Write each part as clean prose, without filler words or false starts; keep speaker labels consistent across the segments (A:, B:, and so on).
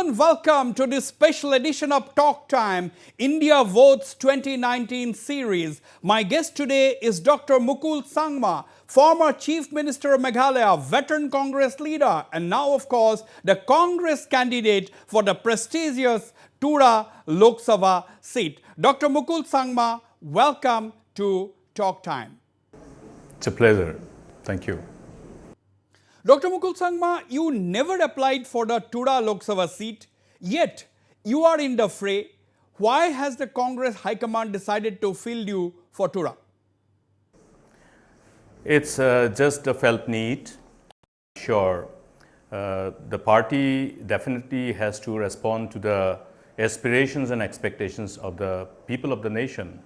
A: afternoon, welcome to this special edition of Talk Time, India Votes 2019 series. My guest today is Dr Mukul Sangma, former Chief Minister of Meghalaya, veteran Congress leader, and now of course the Congress candidate for the prestigious Tura Lok Sabha seat. Dr Mukul Sangma, welcome to Talk Time.
B: It's a pleasure. Thank you.
A: Dr Mukul Sangma, you never applied for the Tura Lok Sabha seat, yet you are in the fray. Why has the Congress High Command decided to field you for Tura?
B: It's just a felt need. Sure, the party definitely has to respond to the aspirations and expectations of the people of the nation.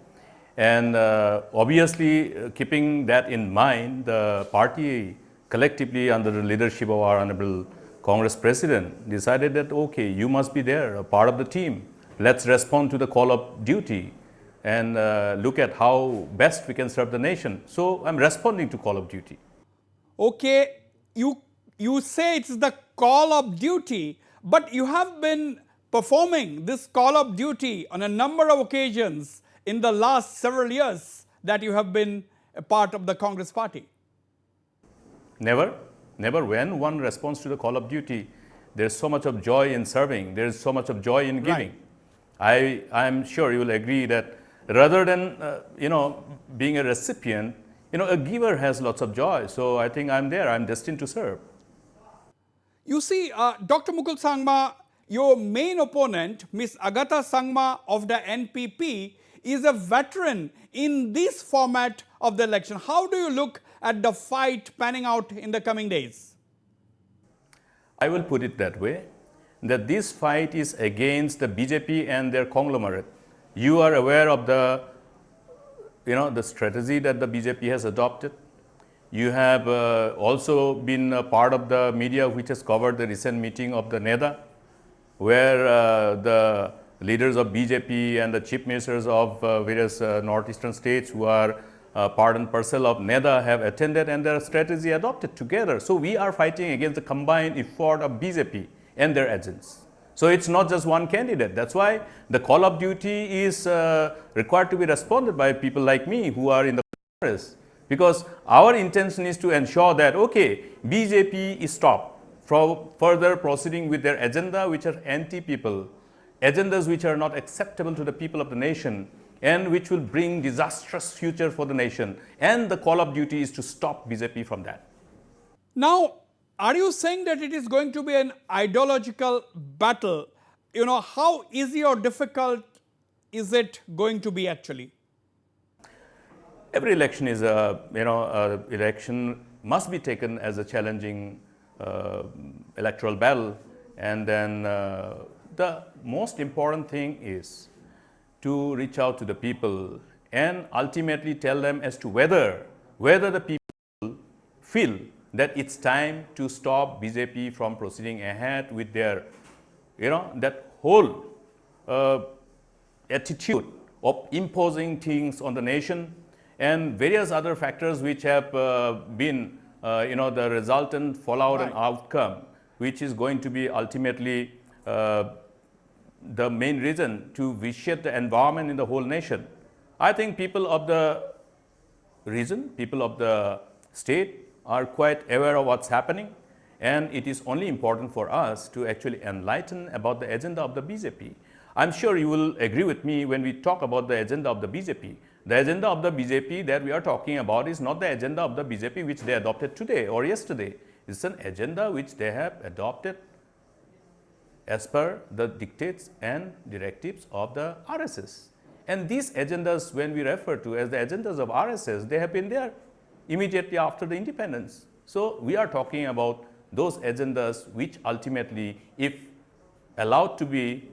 B: And obviously, keeping that in mind, the party collectively under the leadership of our Honorable Congress President decided that, okay, you must be there, a part of the team. Let's respond to the call of duty and look at how best we can serve the nation. So I'm responding to call of duty.
A: Okay, you say it's the call of duty, but you have been performing this call of duty on a number of occasions in the last several years that you have been a part of the Congress party.
B: Never when one responds to the call of duty, there's so much of joy in serving, there's so much of joy in giving. Right. I'm sure you will agree that rather than being a recipient, a giver has lots of joy. So I think I'm there, I'm destined to serve.
A: You see, Dr Mukul Sangma, your main opponent, Ms. Agatha Sangma of the NPP, is a veteran in this format of the election. How do you look at the fight panning out in the coming days?
B: I will put it that way, that this fight is against the BJP and their conglomerate. You are aware of the strategy that the BJP has adopted. You have also been a part of the media which has covered the recent meeting of the NEDA, where the leaders of BJP and the chief ministers of various northeastern states who are part and parcel of NEDA have attended and their strategy adopted together. So we are fighting against the combined effort of BJP and their agents. So it's not just one candidate. That's why the call of duty is required to be responded by people like me who are in the Congress. Because our intention is to ensure that, okay, BJP is stopped from further proceeding with their agenda which are anti-people, agendas which are not acceptable to the people of the nation, and which will bring disastrous future for the nation. And the call of duty is to stop BJP from that.
A: Now, are you saying that it is going to be an ideological battle? How easy or difficult is it going to be actually?
B: Every election is election must be taken as a challenging electoral battle. And then the most important thing is to reach out to the people and ultimately tell them as to whether the people feel that it's time to stop BJP from proceeding ahead with their, that whole attitude of imposing things on the nation and various other factors which have been, the resultant fallout and outcome, which is going to be ultimately the main reason to vitiate the environment in the whole nation. I think people of the region, people of the state are quite aware of what's happening, and it is only important for us to actually enlighten about the agenda of the BJP. I'm sure you will agree with me when we talk about the agenda of the BJP. The agenda of the BJP that we are talking about is not the agenda of the BJP which they adopted today or yesterday. It's an agenda which they have adopted as per the dictates and directives of the RSS. And these agendas, when we refer to as the agendas of RSS, they have been there immediately after the independence. So we are talking about those agendas which ultimately, if allowed to be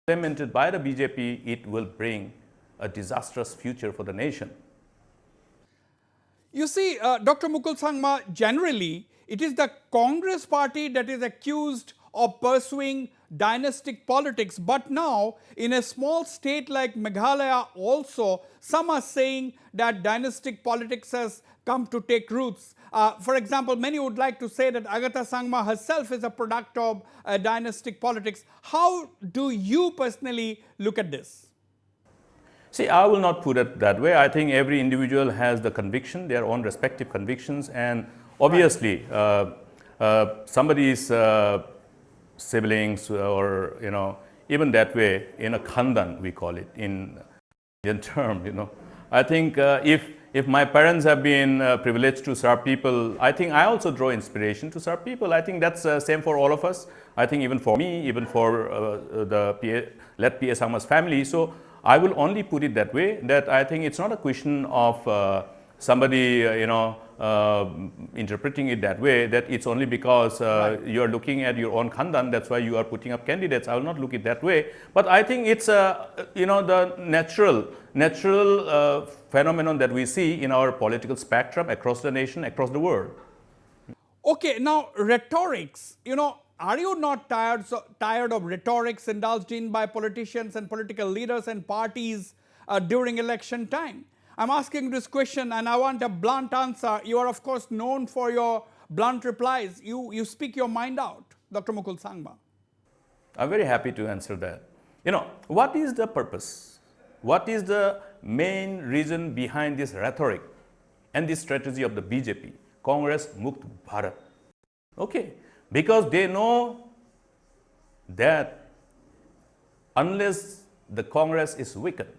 B: implemented by the BJP, it will bring a disastrous future for the nation.
A: You see, Dr Mukul Sangma, generally, it is the Congress party that is accused of pursuing dynastic politics. But now, in a small state like Meghalaya also, some are saying that dynastic politics has come to take roots. For example, many would like to say that Agatha Sangma herself is a product of dynastic politics. How do you personally look at this?
B: See, I will not put it that way. I think every individual has the conviction, their own respective convictions, and obviously, somebody's siblings, or even that way, in a khandan we call it in Indian term. I think if my parents have been privileged to serve people, I think I also draw inspiration to serve people. I think that's same for all of us. I think even for me, even for the late P.A. Sangma's family. So I will only put it that way, that I think it's not a question of somebody, interpreting it that way, that it's only because you are looking at your own khandan, that's why you are putting up candidates. I will not look it that way. But I think it's, the natural phenomenon that we see in our political spectrum across the nation, across the world.
A: Okay, now rhetorics, are you not tired of rhetorics indulged in by politicians and political leaders and parties during election time? I'm asking this question and I want a blunt answer. You are, of course, known for your blunt replies. You speak your mind out, Dr. Mukul Sangma.
B: I'm very happy to answer that. What is the purpose? What is the main reason behind this rhetoric and this strategy of the BJP, Congress Mukt Bharat? Okay, because they know that unless the Congress is weakened,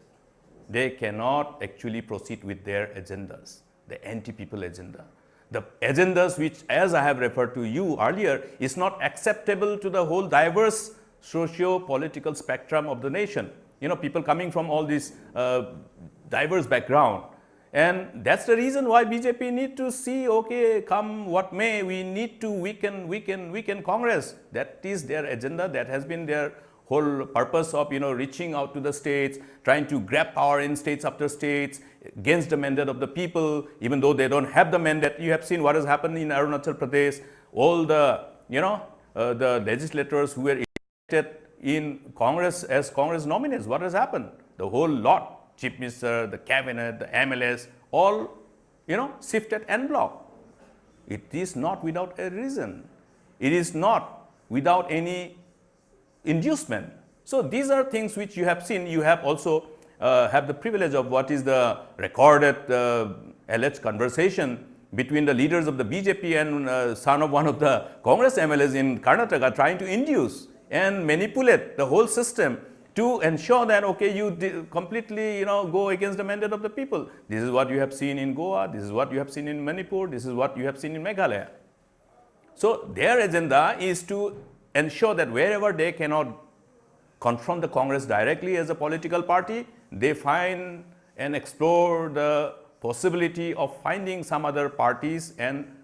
B: they cannot actually proceed with their agendas, the anti-people agenda. The agendas which, as I have referred to you earlier, is not acceptable to the whole diverse socio-political spectrum of the nation. People coming from all this diverse background. And that's the reason why BJP need to see, okay, come what may, we need to weaken Congress. That is their agenda. That has been their whole purpose of, reaching out to the states, trying to grab power in states after states against the mandate of the people, even though they don't have the mandate. You have seen what has happened in Arunachal Pradesh. All the, the legislators who were elected in Congress as Congress nominees, what has happened? The whole lot, Chief Minister, the cabinet, the MLS, all, shifted en bloc. It is not without a reason. It is not without any inducement. So these are things which you have seen. You have also have the privilege of what is the recorded alleged conversation between the leaders of the BJP and son of one of the Congress MLAs in Karnataka, trying to induce and manipulate the whole system to ensure that, okay, you completely, go against the mandate of the people. This is what you have seen in Goa. This is what you have seen in Manipur. This is what you have seen in Meghalaya. So their agenda is to ensure that wherever they cannot confront the Congress directly as a political party, they find and explore the possibility of finding some other parties and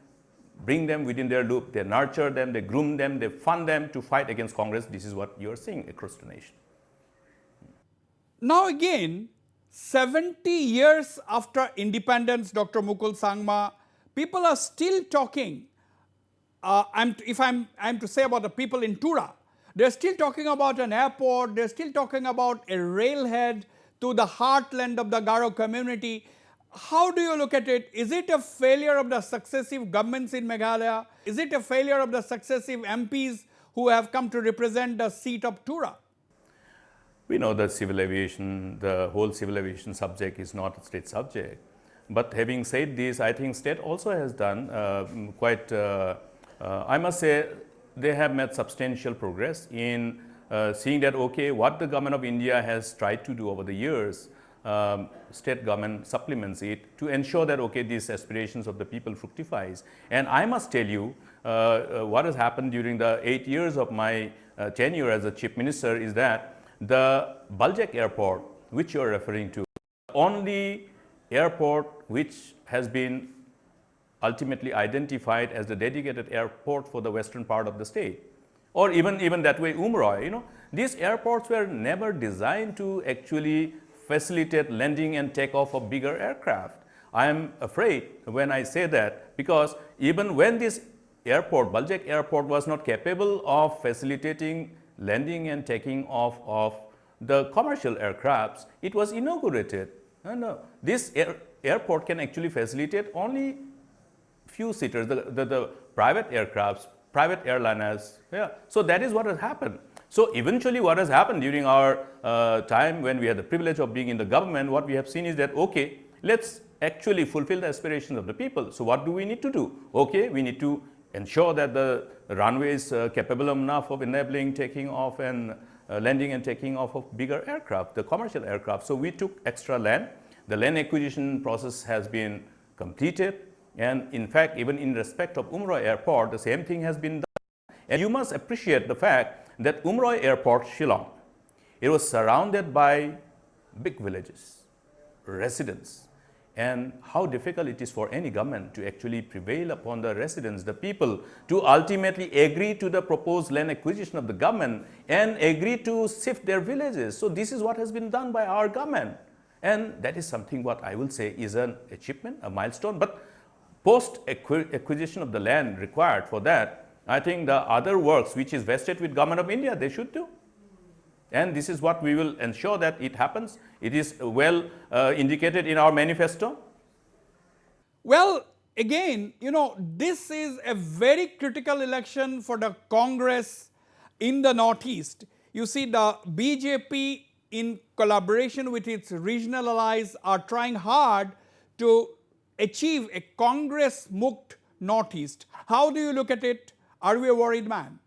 B: bring them within their loop. They nurture them, they groom them, they fund them to fight against Congress. This is what you are seeing across the nation.
A: Now again, 70 years after independence, Dr. Mukul Sangma, people are still talking. If I'm to say about the people in Tura, they're still talking about an airport, they're still talking about a railhead to the heartland of the Garo community. How do you look at it? Is it a failure of the successive governments in Meghalaya? Is it a failure of the successive MPs who have come to represent the seat of Tura?
B: We know that civil aviation, the whole civil aviation subject is not a state subject. But having said this, I think state also has done quite, I must say, they have made substantial progress in seeing that, okay, what the government of India has tried to do over the years, state government supplements it to ensure that, okay, these aspirations of the people fructifies. And I must tell you, what has happened during the 8 years of my tenure as a chief minister is that the Baljak airport, which you are referring to, only airport which has been ultimately identified as the dedicated airport for the western part of the state, or even that way Umroi. These airports were never designed to actually facilitate landing and takeoff of bigger aircraft. I am afraid when I say that, because even when this airport, Baljak airport, was not capable of facilitating landing and taking off of the commercial aircrafts, it was inaugurated. No, this airport can actually facilitate only few-seaters, the private aircrafts, private airliners. Yeah. So that is what has happened. So eventually what has happened during our time when we had the privilege of being in the government, what we have seen is that, okay, let's actually fulfill the aspirations of the people. So what do we need to do? Okay, we need to ensure that the runway is capable enough of enabling taking off and landing and taking off of bigger aircraft, the commercial aircraft. So we took extra land. The land acquisition process has been completed. And in fact, even in respect of Umrah Airport, the same thing has been done. And you must appreciate the fact that Umrah Airport, Shillong, it was surrounded by big villages, residents, and how difficult it is for any government to actually prevail upon the residents, the people, to ultimately agree to the proposed land acquisition of the government and agree to shift their villages. So this is what has been done by our government. And that is something what I will say is an achievement, a milestone. But post acquisition of the land required for that, I think the other works which is vested with Government of India, they should do. And this is what we will ensure that it happens. It is well indicated in our manifesto.
A: Well, again, you know, this is a very critical election for the Congress in the Northeast. You see, the BJP, in collaboration with its regional allies, are trying hard to achieve a Congress-mukt Northeast. How do you look at it? Are we a worried man?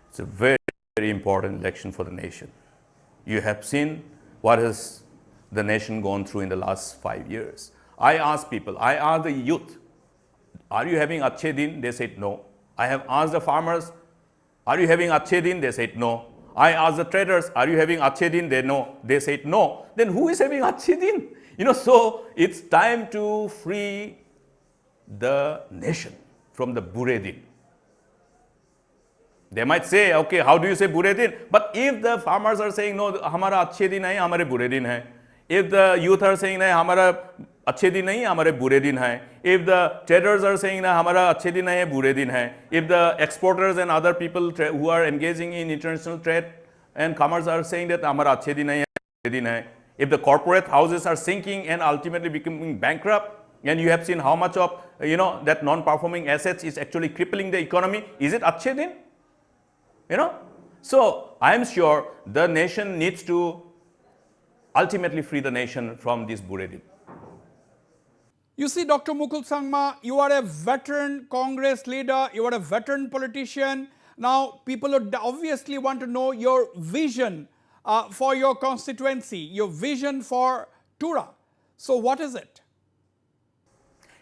B: It's a very important election for the nation. You have seen what has the nation gone through in the last 5 years. I ask people, I ask the youth, are you having Achhe Din? They said no. I have asked the farmers, are you having Achhe Din? They said no. I asked the traders, are you having Achhe Din? They said no. Then who is having Achhe Din? You know, so it's time to free the nation from the Bure Din. They might say, okay, how do you say Bure Din? But if the farmers are saying, no, hamara Achhe Din hai, hamare Bure Din hai. If the youth are saying, no, hamara Achhe Din nahi, hamare Bure Din hai. If the traders are saying, no, hamara Achhe Din hai, Bure Din hai. If the exporters and other people who are engaging in international trade and commerce are saying that hamara Achhe Din hai, Bure Din hai. If the corporate houses are sinking and ultimately becoming bankrupt, and you have seen how much of, you know, that non-performing assets is actually crippling the economy, is it Achhe Din? You know, so I am sure the nation needs to ultimately free the nation from this Bure Din.
A: You see, Dr. Mukul Sangma, you are a veteran Congress leader, you are a veteran politician. Now, people would obviously want to know your vision for your constituency, your vision for Tura. So what is it?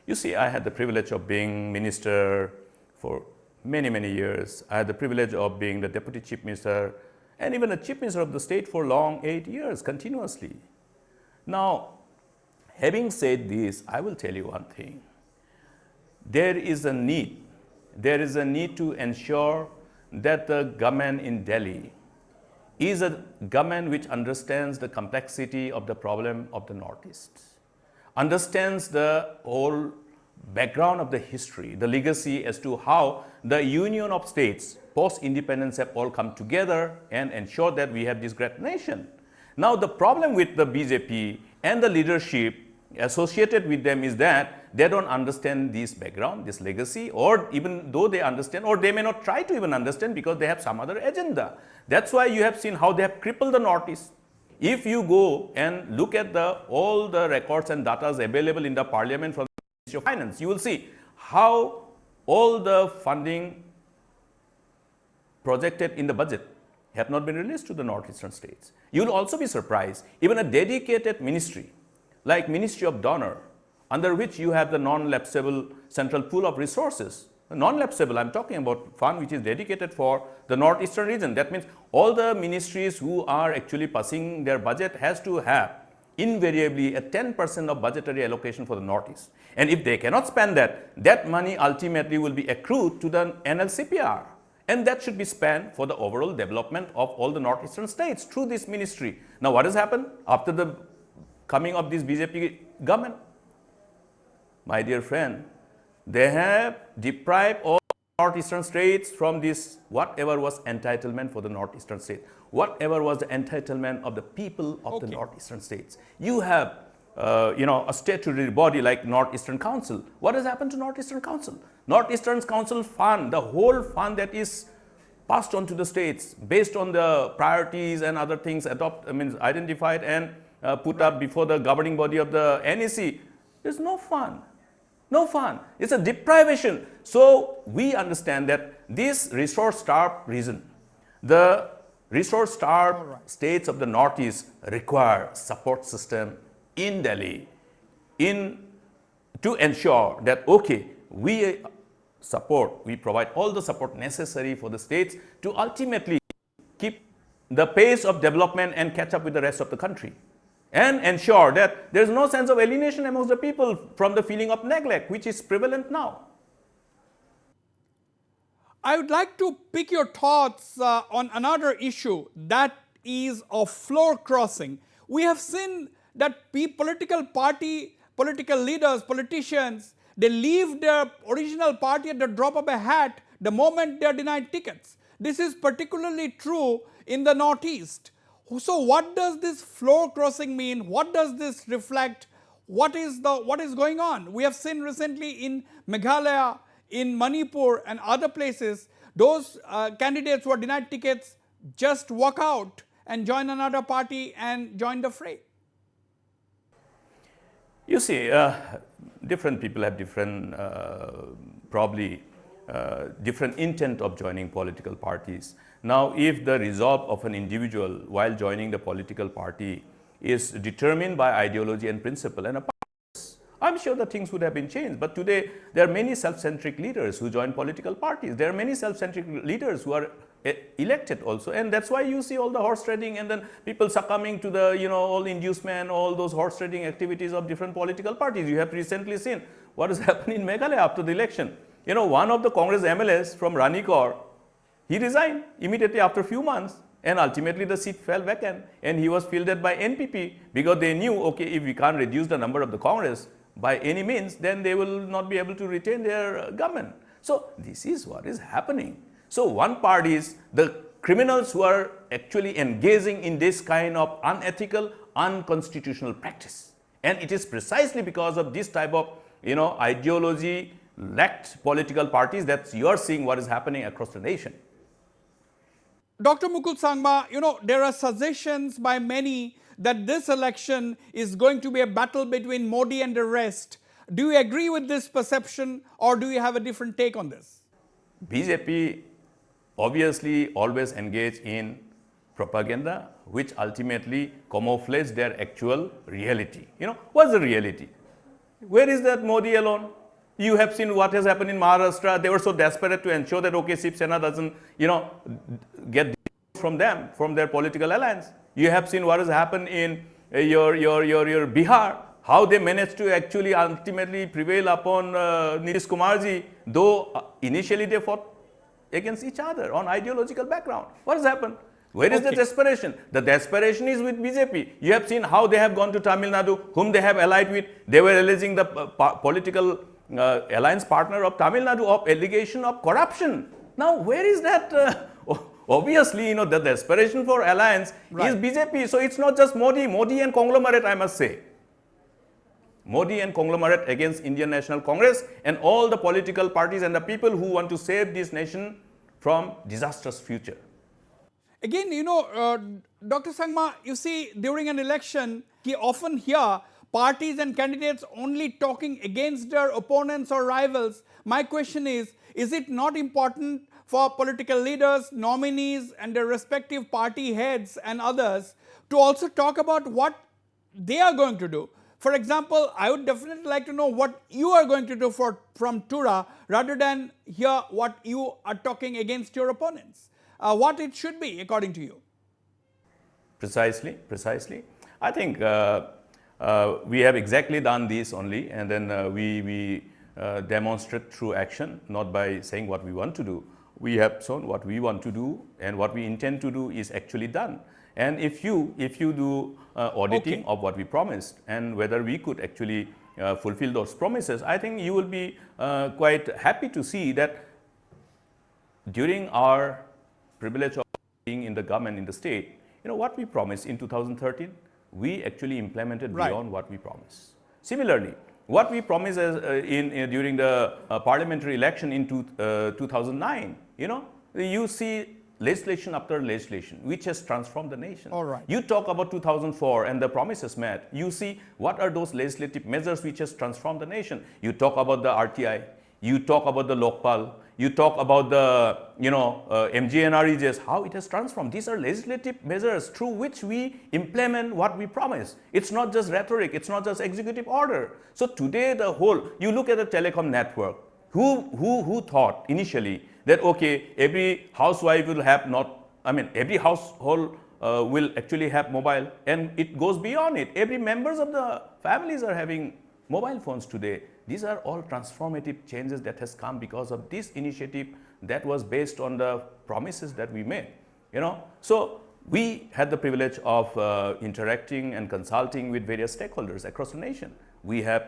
B: You see, I had the privilege of being minister for many, many years. I had the privilege of being the deputy chief minister and even the chief minister of the state for long 8 years continuously. Now, having said this, I will tell you one thing. There is a need to ensure that the government in Delhi is a government which understands the complexity of the problem of the Northeast, understands the whole background of the history, the legacy as to how the union of states post-independence have all come together and ensure that we have this great nation. Now, the problem with the BJP and the leadership associated with them is that they don't understand this background, this legacy, or even though they understand, or they may not try to even understand because they have some other agenda. That's why you have seen how they have crippled the Northeast. If you go and look at all the records and data available in the parliament from the Ministry of Finance, you will see how all the funding projected in the budget have not been released to the northeastern states. You will also be surprised, even a dedicated ministry like Ministry of Donor, under which you have the non-lapsable central pool of resources. Non-lapsable, I'm talking about fund which is dedicated for the northeastern region. That means all the ministries who are actually passing their budget has to have invariably a 10% of budgetary allocation for the Northeast. And if they cannot spend that, that money ultimately will be accrued to the NLCPR. And that should be spent for the overall development of all the northeastern states through this ministry. Now, what has happened after the coming of this BJP government? My dear friend, they have deprived all northeastern states from this, whatever was entitlement for the northeastern states, whatever was the entitlement of the people of the northeastern states. You have a statutory body like Northeastern Council. What has happened to Northeastern Council? Northeastern Council fund, the whole fund that is passed on to the states based on the priorities and other things identified and put up before the governing body of the NEC. There's no fund. No fun. It's a deprivation. So we understand that this resource-starved region, the resource-starved states of the Northeast require support system in Delhi to ensure that, okay, we provide all the support necessary for the states to ultimately keep the pace of development and catch up with the rest of the country, and ensure that there is no sense of alienation amongst the people from the feeling of neglect, which is prevalent now.
A: I would like to pick your thoughts on another issue, that is of floor crossing. We have seen that political leaders, politicians, they leave their original party at the drop of a hat the moment they are denied tickets. This is particularly true in the Northeast. So what does this floor crossing mean? What does this reflect? What is going on? We have seen recently in Meghalaya, in Manipur and other places, those candidates who are denied tickets just walk out and join another party and join the fray.
B: You see, different people have different, different intent of joining political parties. Now, if the resolve of an individual while joining the political party is determined by ideology and principle and a purpose, I'm sure that things would have been changed. But today, there are many self-centric leaders who join political parties. There are many self-centric leaders who are elected also, and that's why you see all the horse trading and then people succumbing to the, all inducement, all those horse trading activities of different political parties. You have recently seen what has happened in Meghalaya after the election. One of the Congress MLAs from Ranikor, he resigned immediately after a few months, and ultimately the seat fell vacant, and he was fielded by NPP because they knew, okay, if we can't reduce the number of the Congress by any means, then they will not be able to retain their government. So this is what is happening. So one part is the criminals who are actually engaging in this kind of unethical, unconstitutional practice. And it is precisely because of this type of, ideology-lacked political parties that you are seeing what is happening across the nation.
A: Dr. Mukul Sangma, there are suggestions by many that this election is going to be a battle between Modi and the rest. Do you agree with this perception, or do you have a different take on this?
B: BJP obviously always engage in propaganda, which ultimately camouflages their actual reality. What's the reality? Where is that Modi alone? You have seen what has happened in Maharashtra. They were so desperate to ensure that, okay, Shiv Sena doesn't, get from them, from their political alliance. You have seen what has happened in your Bihar, how they managed to actually ultimately prevail upon Nitish Kumarji, though initially they fought against each other on ideological background. What has happened? Where is the desperation? The desperation is with BJP. You have seen how they have gone to Tamil Nadu, whom they have allied with. They were alleging the political alliance partner of Tamil Nadu of allegation of corruption. Now, where is that? Obviously, the desperation for alliance is BJP. So it's not just Modi and conglomerate, I must say. Modi and conglomerate against Indian National Congress and all the political parties and the people who want to save this nation from disastrous future.
A: Again, Dr. Sangma, you see, during an election, we often hear parties and candidates only talking against their opponents or rivals. My question is it not important for political leaders, nominees, and their respective party heads and others to also talk about what they are going to do? For example, I would definitely like to know what you are going to do from Tura rather than hear what you are talking against your opponents. What it should be, according to you?
B: Precisely. I think we have exactly done this only, and then we demonstrate through action, not by saying what we want to do. We have shown what we want to do, and what we intend to do is actually done. And if you do auditing of what we promised and whether we could actually fulfill those promises, I think you will be quite happy to see that during our privilege of being in the government in the state, what we promised in 2013, we actually implemented
A: Right.
B: beyond what we promised. Similarly, what we promised during the parliamentary election in 2009, you see legislation after legislation, which has transformed the nation.
A: All right.
B: You talk about 2004 and the promises met. You see what are those legislative measures which has transformed the nation. You talk about the RTI. You talk about the Lokpal. You talk about the MGNREJs, how it has transformed. These are legislative measures through which we implement what we promise. It's not just rhetoric. It's not just executive order. So today you look at the telecom network. Who thought initially that, okay, every housewife will have every household will actually have mobile, and it goes beyond it. Every members of the families are having mobile phones today. These are all transformative changes that has come because of this initiative that was based on the promises that we made. So we had the privilege of interacting and consulting with various stakeholders across the nation. We have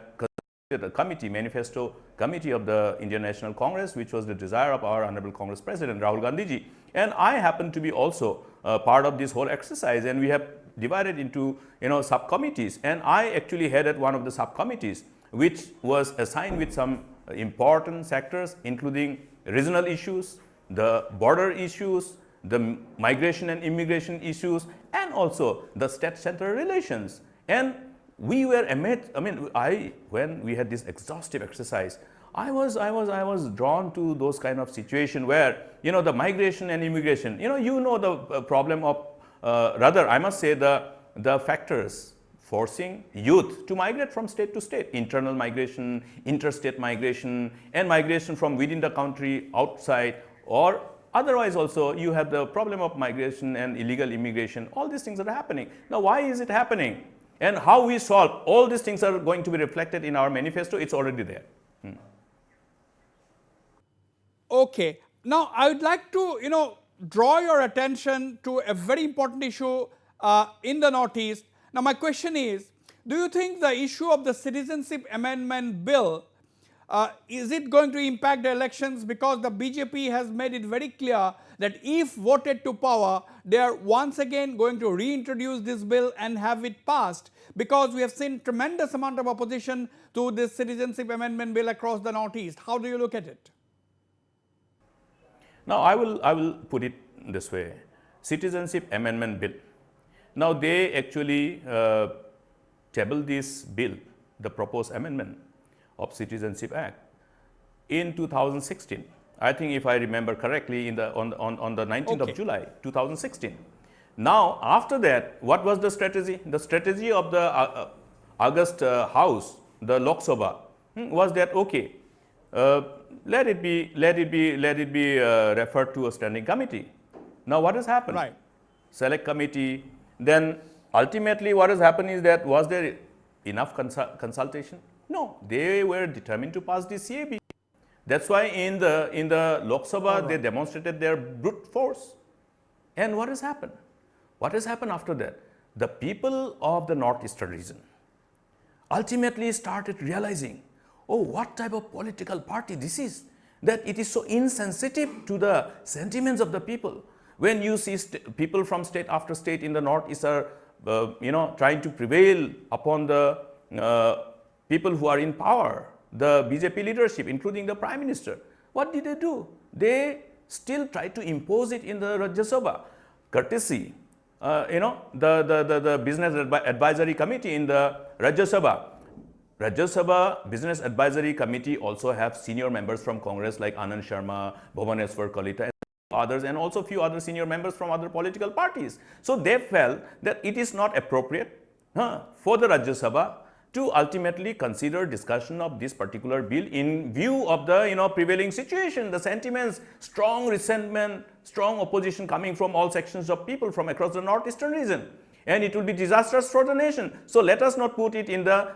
B: the manifesto committee of the Indian National Congress, which was the desire of our Honorable Congress President Rahul Gandhi ji. And I happen to be also part of this whole exercise, and we have divided into subcommittees. And I actually headed one of the subcommittees, which was assigned with some important sectors, including regional issues, the border issues, the migration and immigration issues, and also the state-center relations. And we were amazed. When we had this exhaustive exercise, I was drawn to those kind of situation where the migration and immigration. The problem of rather I must say the factors forcing youth to migrate from state to state: internal migration, interstate migration, and migration from within the country outside, or otherwise also you have the problem of migration and illegal immigration. All these things are happening. Now, why is it happening? And how we solve all these things are going to be reflected in our manifesto. It's already there.
A: Okay. Now, I would like to, draw your attention to a very important issue in the Northeast. Now, my question is, do you think the issue of the Citizenship Amendment Bill, is it going to impact the elections? Because the BJP has made it very clear that if voted to power, they are once again going to reintroduce this bill and have it passed, because we have seen tremendous amount of opposition to this Citizenship Amendment Bill across the Northeast. How do you look at it?
B: Now, I will put it this way: Citizenship Amendment Bill. Now, they actually tabled this bill, the proposed amendment of Citizenship Act, in 2016. I think, if I remember correctly, on the 19th of July 2016. Now, after that, what was the strategy? The strategy of the August House, the Lok Sabha, was that, okay, let it be referred to a standing committee. Now, what has happened?
A: Right.
B: Select committee. Then ultimately, what has happened is that, was there enough consultation? No, they were determined to pass the CAB. That's why in the Lok Sabha, they demonstrated their brute force. And what has happened? What has happened after that? The people of the northeastern region ultimately started realizing, oh, what type of political party this is, that it is so insensitive to the sentiments of the people. When you see people from state after state in the northeast are trying to prevail upon the people who are in power, the BJP leadership, including the Prime Minister, what did they do? They still try to impose it in the Rajya Sabha. Courtesy, the Business Advisory Committee in the Rajya Sabha. Rajya Sabha Business Advisory Committee also have senior members from Congress like Anand Sharma, Bhubaneswar Kalita, and others, and also few other senior members from other political parties. So they felt that it is not appropriate for the Rajya Sabha to ultimately consider discussion of this particular bill in view of the prevailing situation, the sentiments, strong resentment, strong opposition coming from all sections of people from across the northeastern region, and it will be disastrous for the nation. So let us not put it in the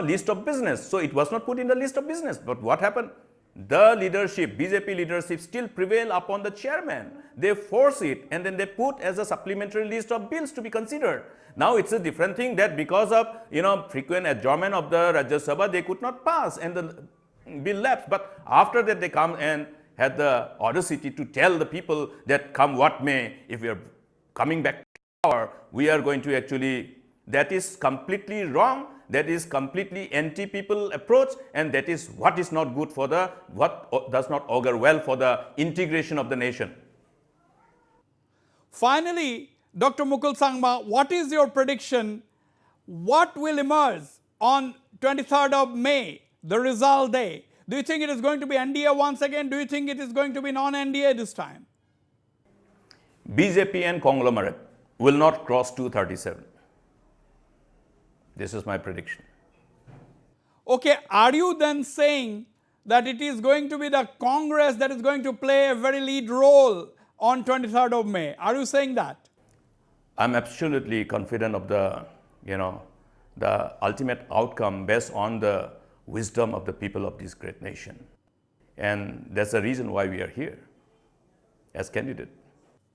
B: list of business. So it was not put in the list of business. But what happened? The leadership, BJP leadership, still prevail upon the chairman. They force it, and then they put as a supplementary list of bills to be considered. Now it's a different thing that because of frequent adjournment of the Rajya Sabha, they could not pass and the bill lapsed. But after that, they come and had the audacity to tell the people that come what may, if we are coming back to power, we are going to actually That is completely wrong. That is completely anti-people approach, and that is what is not good for the, what does not augur well for the integration of the nation.
A: Finally, Dr. Mukul Sangma, what is your prediction? What will emerge on 23rd of May, the result day? Do you think it is going to be NDA once again? Do you think it is going to be non-NDA this time?
B: BJP and conglomerate will not cross 237. This is my prediction.
A: Okay, are you then saying that it is going to be the Congress that is going to play a very lead role on 23rd of May? Are you saying that?
B: I'm absolutely confident of the, the ultimate outcome based on the wisdom of the people of this great nation. And that's the reason why we are here as candidate.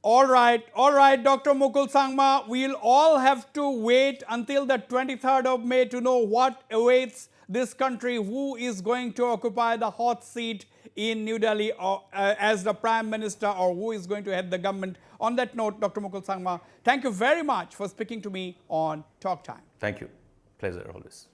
A: All right, Dr. Mukul Sangma, we'll all have to wait until the 23rd of May to know what awaits this country, who is going to occupy the hot seat in New Delhi or, as the Prime Minister, or who is going to head the government. On that note, Dr. Mukul Sangma, thank you very much for speaking to me on Talk Time.
B: Thank you. Pleasure always.